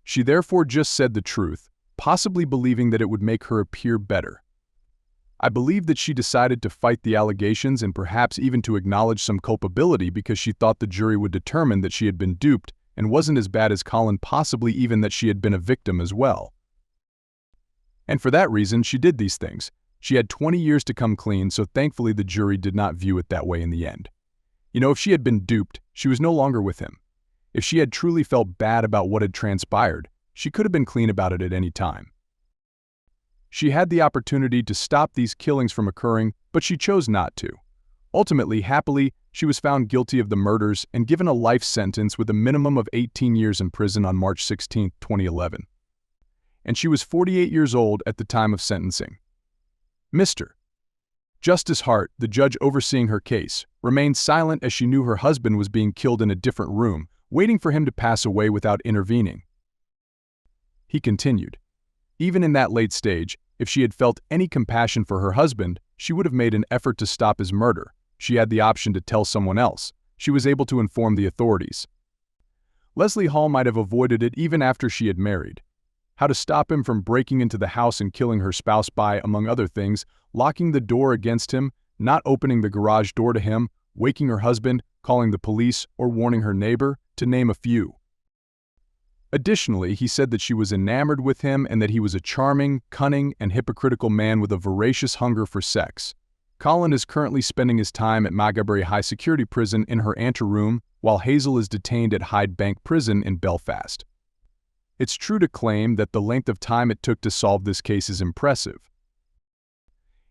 She therefore just said the truth, possibly believing that it would make her appear better. I believe that she decided to fight the allegations and perhaps even to acknowledge some culpability because she thought the jury would determine that she had been duped and wasn't as bad as Colin, possibly even that she had been a victim as well. And for that reason, she did these things. She had 20 years to come clean, so thankfully the jury did not view it that way in the end. You know, if she had been duped, she was no longer with him. If she had truly felt bad about what had transpired, she could have been clean about it at any time. She had the opportunity to stop these killings from occurring, but she chose not to. Ultimately, happily, she was found guilty of the murders and given a life sentence with a minimum of 18 years in prison on March 16, 2011. And she was 48 years old at the time of sentencing. Mr. Justice Hart, the judge overseeing her case, remained silent as she knew her husband was being killed in a different room, waiting for him to pass away without intervening. He continued, "Even in that late stage, if she had felt any compassion for her husband, she would have made an effort to stop his murder. She had the option to tell someone else. She was able to inform the authorities. Lesley Howell might have avoided it even after she had married. How to stop him from breaking into the house and killing her spouse by, among other things, locking the door against him, not opening the garage door to him, waking her husband, calling the police, or warning her neighbor, to name a few. Additionally, he said that she was enamored with him and that he was a charming, cunning, and hypocritical man with a voracious hunger for sex. Colin is currently spending his time at Maghaberry High Security Prison in her anteroom, while Hazel is detained at Hyde Bank Prison in Belfast. It's true to claim that the length of time it took to solve this case is impressive.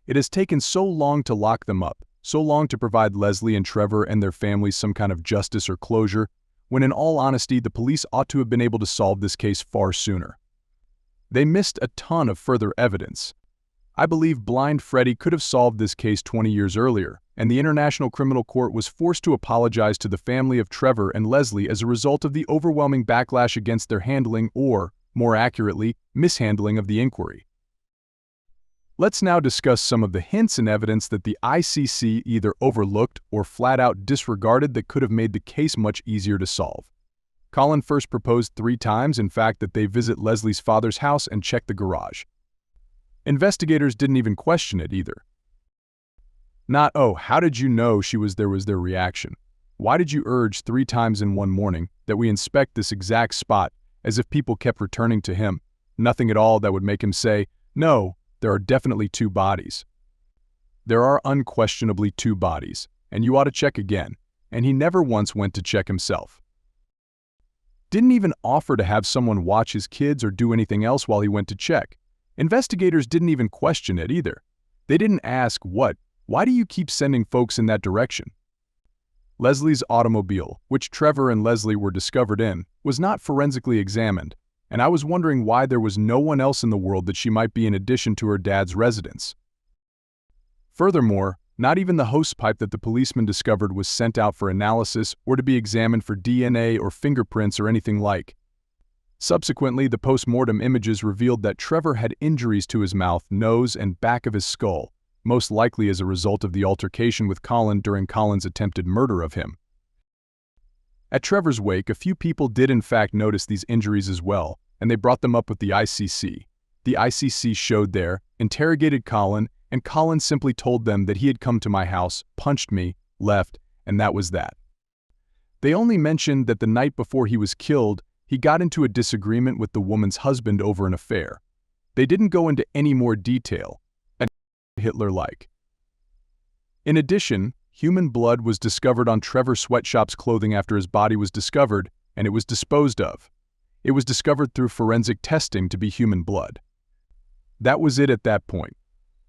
It has taken so long to lock them up, so long to provide Lesley and Trevor and their families some kind of justice or closure, when in all honesty, the police ought to have been able to solve this case far sooner. They missed a ton of further evidence. I believe Blind Freddy could have solved this case 20 years earlier, and the International Criminal Court was forced to apologize to the family of Trevor and Lesley as a result of the overwhelming backlash against their handling or, more accurately, mishandling of the inquiry. Let's now discuss some of the hints and evidence that the ICC either overlooked or flat-out disregarded that could have made the case much easier to solve. Colin first proposed 3 times, in fact, that they visit Lesley's father's house and check the garage. Investigators didn't even question it either. Not, "Oh, how did you know she was there?" was their reaction. Why did you urge 3 times in one morning that we inspect this exact spot, as if people kept returning to him? Nothing at all that would make him say, no, there are definitely 2 bodies. There are unquestionably 2 bodies, and you ought to check again, and he never once went to check himself. Didn't even offer to have someone watch his kids or do anything else while he went to check. Investigators didn't even question it either. They didn't ask, why do you keep sending folks in that direction? Lesley's automobile, which Trevor and Lesley were discovered in, was not forensically examined, and I was wondering why there was no one else in the world that she might be in addition to her dad's residence. Furthermore, not even the hose pipe that the policeman discovered was sent out for analysis or to be examined for DNA or fingerprints or anything like. Subsequently, the post-mortem images revealed that Trevor had injuries to his mouth, nose, and back of his skull, most likely as a result of the altercation with Colin during Colin's attempted murder of him. At Trevor's wake, a few people did in fact notice these injuries as well, and they brought them up with the ICC. The ICC showed there, interrogated Colin, and Colin simply told them that he had come to my house, punched me, left, and that was that. They only mentioned that the night before he was killed, he got into a disagreement with the woman's husband over an affair. They didn't go into any more detail. Hitler-like. In addition, human blood was discovered on Trevor Sweatshop's clothing after his body was discovered, and it was disposed of. It was discovered through forensic testing to be human blood. That was it at that point.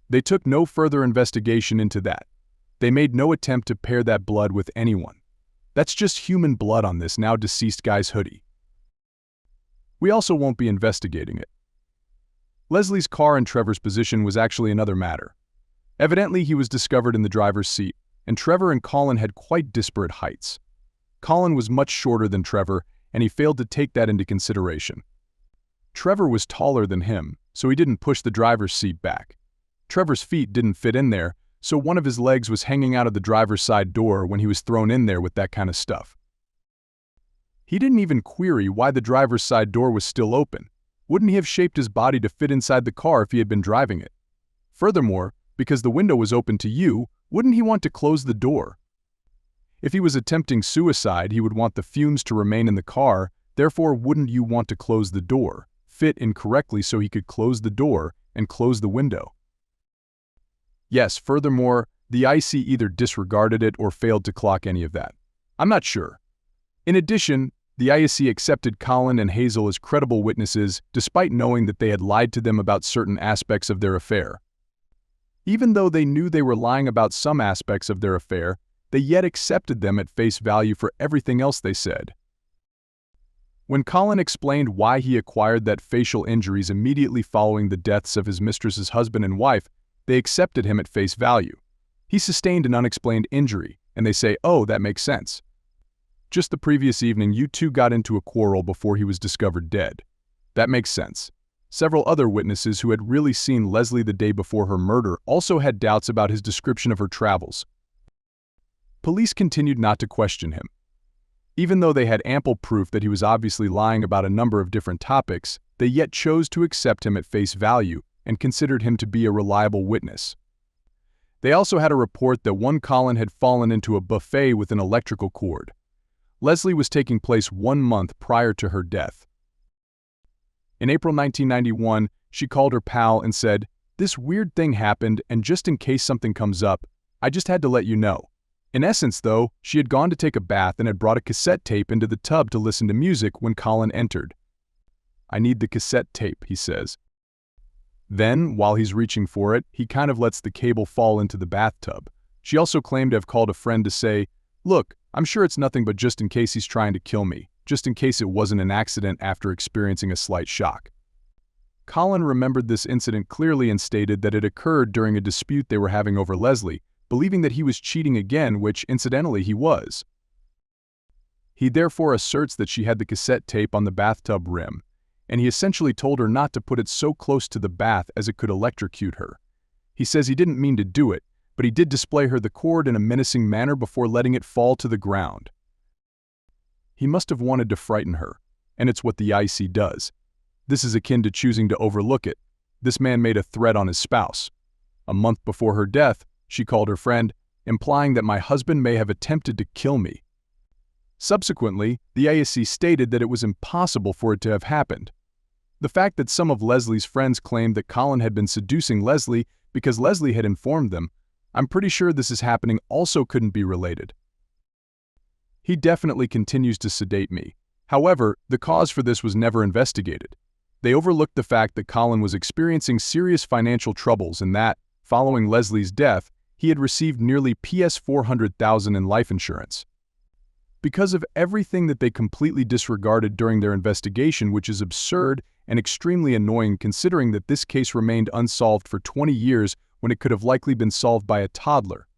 They took no further investigation into that. They made no attempt to pair that blood with anyone. That's just human blood on this now deceased guy's hoodie. We also won't be investigating it. Lesley's car in Trevor's position was actually another matter. Evidently, he was discovered in the driver's seat, and Trevor and Colin had quite disparate heights. Colin was much shorter than Trevor, and he failed to take that into consideration. Trevor was taller than him, so he didn't push the driver's seat back. Trevor's feet didn't fit in there, so one of his legs was hanging out of the driver's side door when he was thrown in there with that kind of stuff. He didn't even query why the driver's side door was still open. Wouldn't he have shaped his body to fit inside the car if he had been driving it? Furthermore, because the window was open to you, wouldn't he want to close the door? If he was attempting suicide, he would want the fumes to remain in the car, therefore wouldn't you want to close the door, fit incorrectly so he could close the door and close the window? Yes, furthermore, the IC either disregarded it or failed to clock any of that. I'm not sure. In addition, the IC accepted Colin and Hazel as credible witnesses despite knowing that they had lied to them about certain aspects of their affair. Even though they knew they were lying about some aspects of their affair, they yet accepted them at face value for everything else they said. When Colin explained why he acquired that facial injuries immediately following the deaths of his mistress's husband and wife, they accepted him at face value. He sustained an unexplained injury, and they say, oh, that makes sense. Just the previous evening, you two got into a quarrel before he was discovered dead. That makes sense. Several other witnesses who had really seen Lesley the day before her murder also had doubts about his description of her travels. Police continued not to question him. Even though they had ample proof that he was obviously lying about a number of different topics, they yet chose to accept him at face value and considered him to be a reliable witness. They also had a report that one Colin had fallen into a buffet with an electrical cord. Lesley was taking place 1 month prior to her death. In April 1991, she called her pal and said, "This weird thing happened, and just in case something comes up, I just had to let you know." In essence, though, she had gone to take a bath and had brought a cassette tape into the tub to listen to music when Colin entered. "I need the cassette tape," he says. Then, while he's reaching for it, he kind of lets the cable fall into the bathtub. She also claimed to have called a friend to say, "Look, I'm sure it's nothing but just in case he's trying to kill me, just in case it wasn't an accident after experiencing a slight shock." Colin remembered this incident clearly and stated that it occurred during a dispute they were having over Lesley, believing that he was cheating again, which, incidentally, he was. He therefore asserts that she had the cassette tape on the bathtub rim, and he essentially told her not to put it so close to the bath as it could electrocute her. He says he didn't mean to do it, but he did display her the cord in a menacing manner before letting it fall to the ground. He must have wanted to frighten her, and it's what the IC does. This is akin to choosing to overlook it. This man made a threat on his spouse. A month before her death, she called her friend, implying that my husband may have attempted to kill me. Subsequently, the ASC stated that it was impossible for it to have happened. The fact that some of Lesley's friends claimed that Colin had been seducing Lesley because Lesley had informed them, I'm pretty sure this is happening, also couldn't be related. He definitely continues to sedate me. However, the cause for this was never investigated. They overlooked the fact that Colin was experiencing serious financial troubles and that, following Lesley's death, he had received nearly $400,000 in life insurance. Because of everything that they completely disregarded during their investigation, which is absurd and extremely annoying considering that this case remained unsolved for 20 years when it could have likely been solved by a toddler.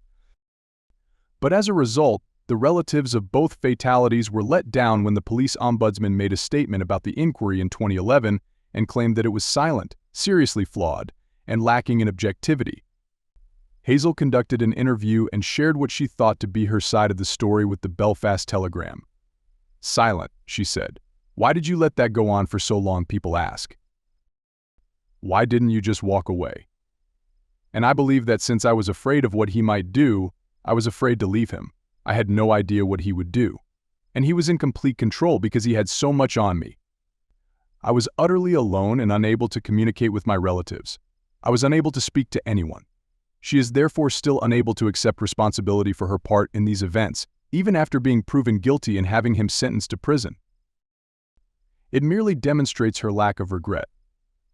But as a result, the relatives of both fatalities were let down when the police ombudsman made a statement about the inquiry in 2011 and claimed that it was silent, seriously flawed, and lacking in objectivity. Hazel conducted an interview and shared what she thought to be her side of the story with the Belfast Telegram. "Silent," she said. "Why did you let that go on for so long?" people ask. "Why didn't you just walk away?" And I believe that since I was afraid of what he might do, I was afraid to leave him. I had no idea what he would do. And he was in complete control because he had so much on me. I was utterly alone and unable to communicate with my relatives. I was unable to speak to anyone. She is therefore still unable to accept responsibility for her part in these events, even after being proven guilty and having him sentenced to prison. It merely demonstrates her lack of regret.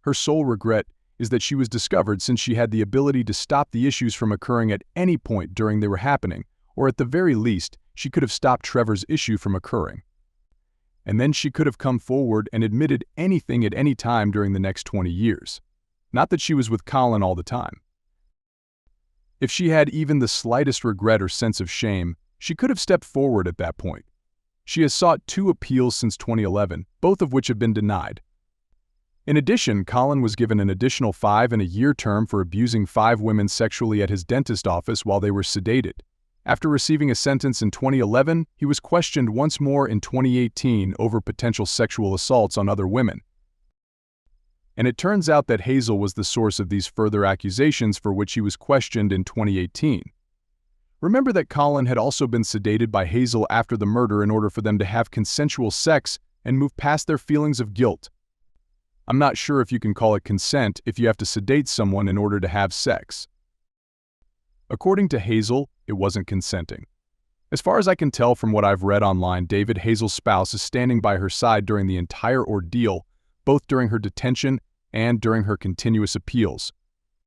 Her sole regret is that she was discovered since she had the ability to stop the issues from occurring at any point during they were happening, or at the very least, she could have stopped Trevor's issue from occurring. And then she could have come forward and admitted anything at any time during the next 20 years. Not that she was with Colin all the time. If she had even the slightest regret or sense of shame, she could have stepped forward at that point. She has sought 2 appeals since 2011, both of which have been denied. In addition, Colin was given an additional 5-year term for abusing 5 women sexually at his dentist office while they were sedated. After receiving a sentence in 2011, he was questioned once more in 2018 over potential sexual assaults on other women. And it turns out that Hazel was the source of these further accusations for which he was questioned in 2018. Remember that Colin had also been sedated by Hazel after the murder in order for them to have consensual sex and move past their feelings of guilt. I'm not sure if you can call it consent if you have to sedate someone in order to have sex. According to Hazel, it wasn't consenting. As far as I can tell from what I've read online, David, Hazel's spouse, is standing by her side during the entire ordeal, both during her detention and during her continuous appeals.